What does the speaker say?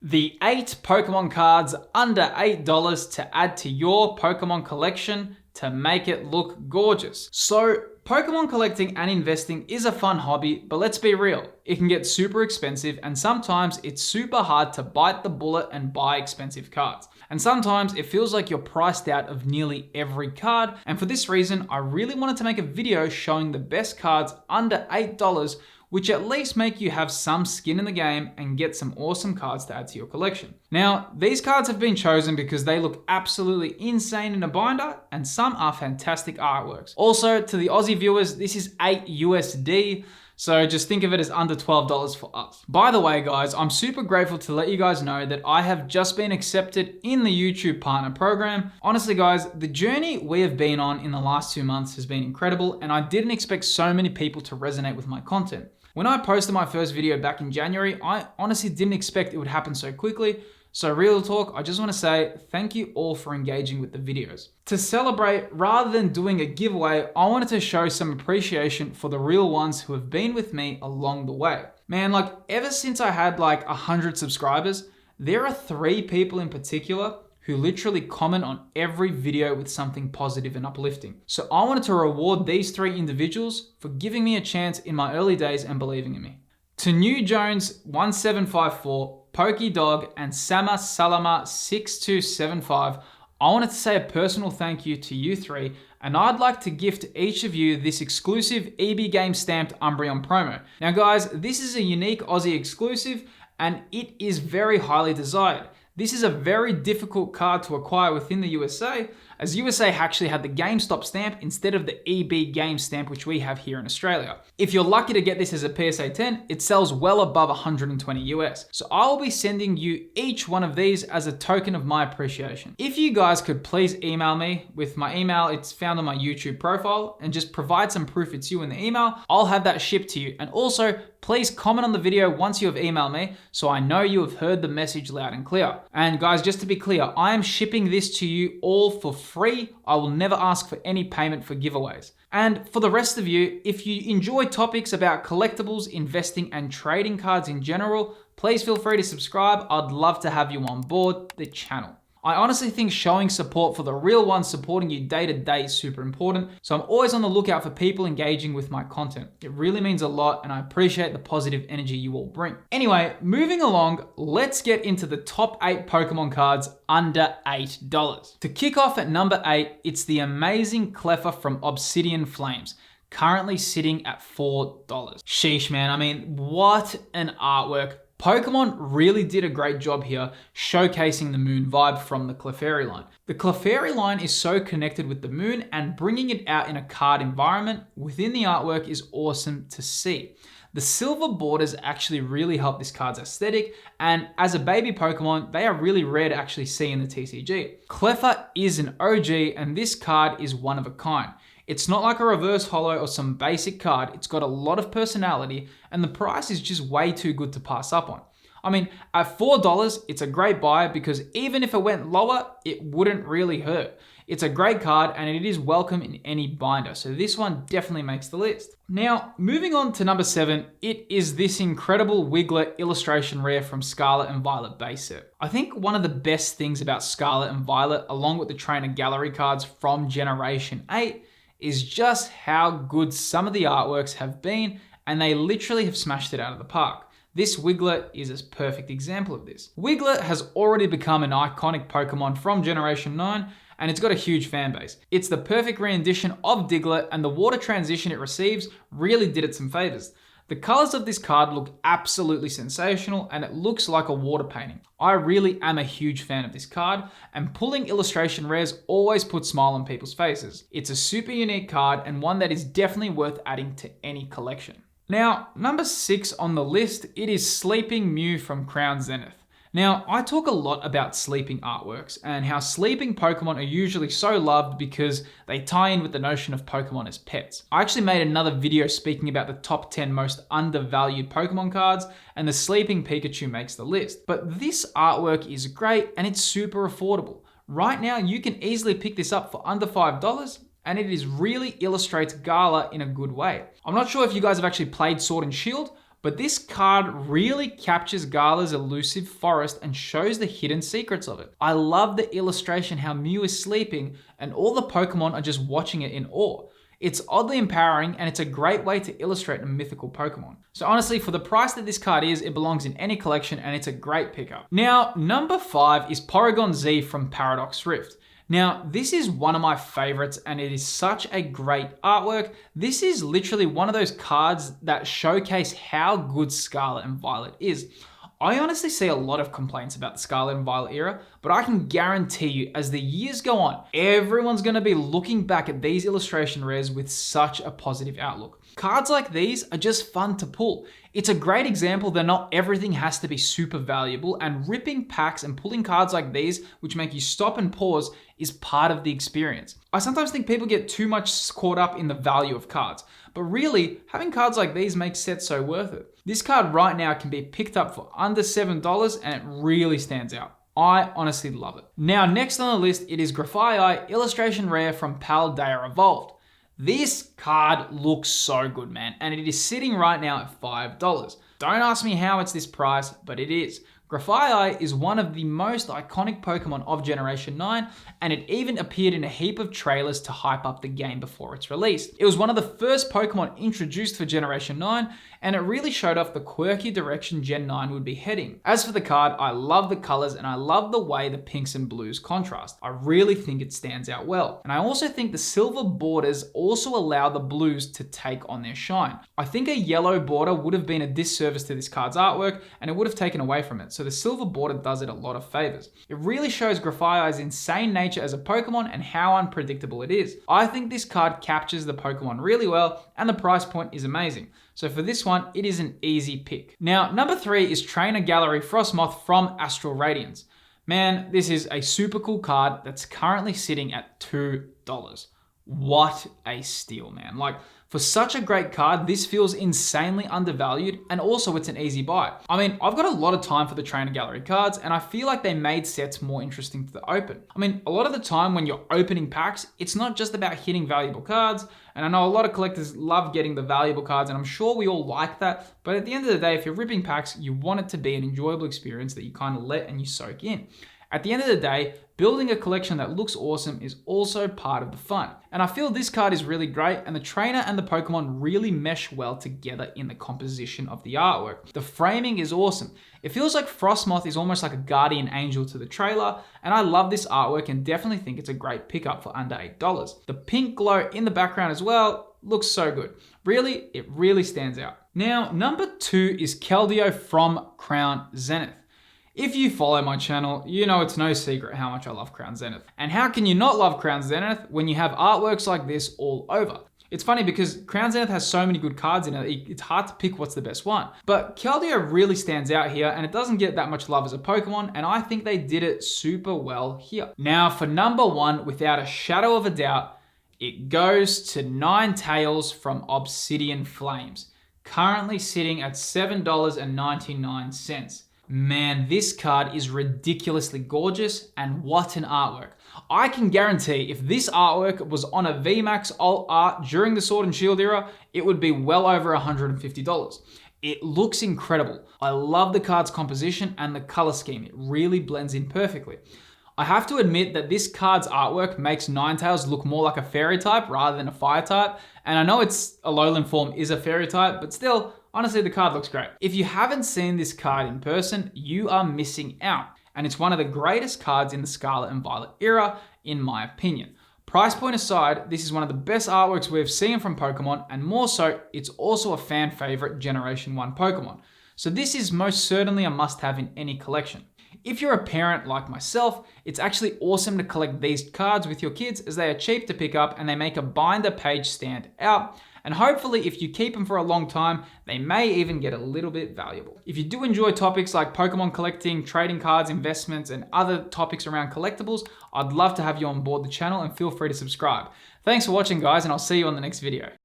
The 8 Pokemon cards under $8 to add to your Pokemon collection to make it look gorgeous. So, Pokemon collecting and investing is a fun hobby, but let's be real, it can get super expensive and sometimes it's super hard to bite the bullet and buy expensive cards. And sometimes it feels like you're priced out of nearly every card, and for this reason, I really wanted to make a video showing the best cards under $8 which at least make you have some skin in the game and get some awesome cards to add to your collection. Now, these cards have been chosen because they look absolutely insane in a binder, and some are fantastic artworks. Also, to the Aussie viewers, this is 8 USD, so just think of it as under $12 for us. By the way, guys, I'm super grateful to let you guys know that I have just been accepted in the YouTube Partner Program. Honestly, guys, the journey we have been on in the last 2 months has been incredible, and I didn't expect so many people to resonate with my content. When I posted my first video back in January, I honestly didn't expect it would happen so quickly. So real talk, I just want to say thank you all for engaging with the videos. To celebrate, rather than doing a giveaway, I wanted to show some appreciation for the real ones who have been with me along the way. Man, like ever since I had like 100 subscribers, there are 3 people in particular who literally comment on every video with something positive and uplifting. So I wanted to reward these 3 individuals for giving me a chance in my early days and believing in me. To New Jones 1754, Pokey Dog, and Sama Salama 6275, I wanted to say a personal thank you to you 3, and I'd like to gift each of you this exclusive EB Game stamped Umbreon promo. Now guys, this is a unique Aussie exclusive and it is very highly desired. This is a very difficult card to acquire within the USA, as USA actually had the GameStop stamp instead of the EB Game stamp which we have here in Australia. If you're lucky to get this as a PSA 10, it sells well above 120 US. So I will be sending you each one of these as a token of my appreciation. If you guys could please email me with my email, it's found on my YouTube profile, and just provide some proof it's you in the email, I'll have that shipped to you. And also, please comment on the video once you have emailed me so I know you have heard the message loud and clear. And guys, just to be clear, I am shipping this to you all for free. I will never ask for any payment for giveaways. And for the rest of you, if you enjoy topics about collectibles, investing, and trading cards in general, please feel free to subscribe. I'd love to have you on board the channel. I honestly think showing support for the real ones supporting you day to day is super important, so I'm always on the lookout for people engaging with my content. It really means a lot, and I appreciate the positive energy you all bring. Anyway, moving along, let's get into the top 8 Pokemon cards under $8. To kick off at number 8, it's the amazing Cleffa from Obsidian Flames, currently sitting at $4. Sheesh, man, I mean, what an artwork. Pokemon really did a great job here showcasing the moon vibe from the Clefairy line. The Clefairy line is so connected with the moon, and bringing it out in a card environment within the artwork is awesome to see. The silver borders actually really help this card's aesthetic, and as a baby Pokemon, they are really rare to actually see in the TCG. Cleffa is an OG, and this card is one of a kind. It's not like a reverse holo or some basic card. It's got a lot of personality, and the price is just way too good to pass up on. I mean, at $4, it's a great buy because even if it went lower, it wouldn't really hurt. It's a great card and it is welcome in any binder, so this one definitely makes the list. Now, moving on to number 7, it is this incredible Wiglett illustration rare from Scarlet and Violet base set. I think one of the best things about Scarlet and Violet, along with the Trainer Gallery cards from Generation 8, is just how good some of the artworks have been, and they literally have smashed it out of the park. This Wiglett is a perfect example of this. Wiglett has already become an iconic Pokemon from Generation 9, and it's got a huge fan base. It's the perfect rendition of Diglett, and the water transition it receives really did it some favors. The colors of this card look absolutely sensational, and it looks like a water painting. I really am a huge fan of this card, and pulling illustration rares always puts a smile on people's faces. It's a super unique card and one that is definitely worth adding to any collection. Now, number 6 on the list, it is Sleeping Mew from Crown Zenith. Now, I talk a lot about sleeping artworks and how sleeping Pokemon are usually so loved because they tie in with the notion of Pokemon as pets. I actually made another video speaking about the top 10 most undervalued Pokemon cards, and the Sleeping Pikachu makes the list. But this artwork is great and it's super affordable. Right now, you can easily pick this up for under $5, and it is really illustrates Gala in a good way. I'm not sure if you guys have actually played Sword and Shield, But this card really captures Gala's elusive forest and shows the hidden secrets of it. I love the illustration how Mew is sleeping and all the Pokemon are just watching it in awe. It's oddly empowering and it's a great way to illustrate a mythical Pokemon. So honestly, for the price that this card is, it belongs in any collection and it's a great pickup. Now, number 5 is Porygon-Z from Paradox Rift. Now, this is one of my favorites and it is such a great artwork. This is literally one of those cards that showcase how good Scarlet and Violet is. I honestly see a lot of complaints about the Scarlet and Violet era, but I can guarantee you as the years go on, everyone's going to be looking back at these illustration rares with such a positive outlook. Cards like these are just fun to pull. It's a great example that not everything has to be super valuable, and ripping packs and pulling cards like these, which make you stop and pause, is part of the experience. I sometimes think people get too much caught up in the value of cards, but really, having cards like these makes sets so worth it. This card right now can be picked up for under $7 and it really stands out. I honestly love it. Now, next on the list, it is Grafaiai illustration rare from Paldea Evolved. This card looks so good, man, and it is sitting right now at $5. Don't ask me how it's this price, but it is. Grafaiai is one of the most iconic Pokemon of Generation 9, and it even appeared in a heap of trailers to hype up the game before its release. It was one of the first Pokemon introduced for Generation 9, and it really showed off the quirky direction Gen 9 would be heading. As for the card, I love the colors and I love the way the pinks and blues contrast. I really think it stands out well. And I also think the silver borders also allow the blues to take on their shine. I think a yellow border would have been a disservice to this card's artwork and it would have taken away from it. So the silver border does it a lot of favors. It really shows Grafaiai's insane nature as a Pokemon and how unpredictable it is. I think this card captures the Pokemon really well and the price point is amazing. So for this one, it is an easy pick. Now, number 3 is Trainer Gallery Frosmoth from Astral Radiance. Man, this is a super cool card that's currently sitting at $2. What a steal, man. Like, for such a great card, this feels insanely undervalued, and also it's an easy buy. I mean, I've got a lot of time for the Trainer Gallery cards, and I feel like they made sets more interesting to open. I mean, a lot of the time when you're opening packs, it's not just about hitting valuable cards, and I know a lot of collectors love getting the valuable cards, and I'm sure we all like that, but at the end of the day, if you're ripping packs, you want it to be an enjoyable experience that you kind of let and you soak in. At the end of the day, building a collection that looks awesome is also part of the fun. And I feel this card is really great and the trainer and the Pokemon really mesh well together in the composition of the artwork. The framing is awesome. It feels like Frosmoth is almost like a guardian angel to the trailer, and I love this artwork and definitely think it's a great pickup for under $8. The pink glow in the background as well looks so good. Really, it really stands out. Now, number 2 is Keldeo from Crown Zenith. If you follow my channel, you know it's no secret how much I love Crown Zenith. And how can you not love Crown Zenith when you have artworks like this all over? It's funny because Crown Zenith has so many good cards in it, it's hard to pick what's the best one. But Keldeo really stands out here and it doesn't get that much love as a Pokemon, and I think they did it super well here. Now for number 1, without a shadow of a doubt, it goes to Ninetails from Obsidian Flames, currently sitting at $7.99. Man, this card is ridiculously gorgeous, and what an artwork. I can guarantee if this artwork was on a VMAX alt art during the Sword and Shield era, it would be well over $150. It looks incredible. I love the card's composition and the color scheme. It really blends in perfectly. I have to admit that this card's artwork makes Ninetails look more like a fairy type rather than a fire type, and I know it's a Alolan form is a fairy type, but still, honestly, the card looks great. If you haven't seen this card in person, you are missing out. And it's one of the greatest cards in the Scarlet and Violet era, in my opinion. Price point aside, this is one of the best artworks we've seen from Pokemon, and more so, it's also a fan favorite Generation 1 Pokemon. So this is most certainly a must-have in any collection. If you're a parent like myself, it's actually awesome to collect these cards with your kids as they are cheap to pick up and they make a binder page stand out. And hopefully if you keep them for a long time, they may even get a little bit valuable. If you do enjoy topics like Pokemon collecting, trading cards, investments, and other topics around collectibles, I'd love to have you on board the channel and feel free to subscribe. Thanks for watching guys, and I'll see you on the next video.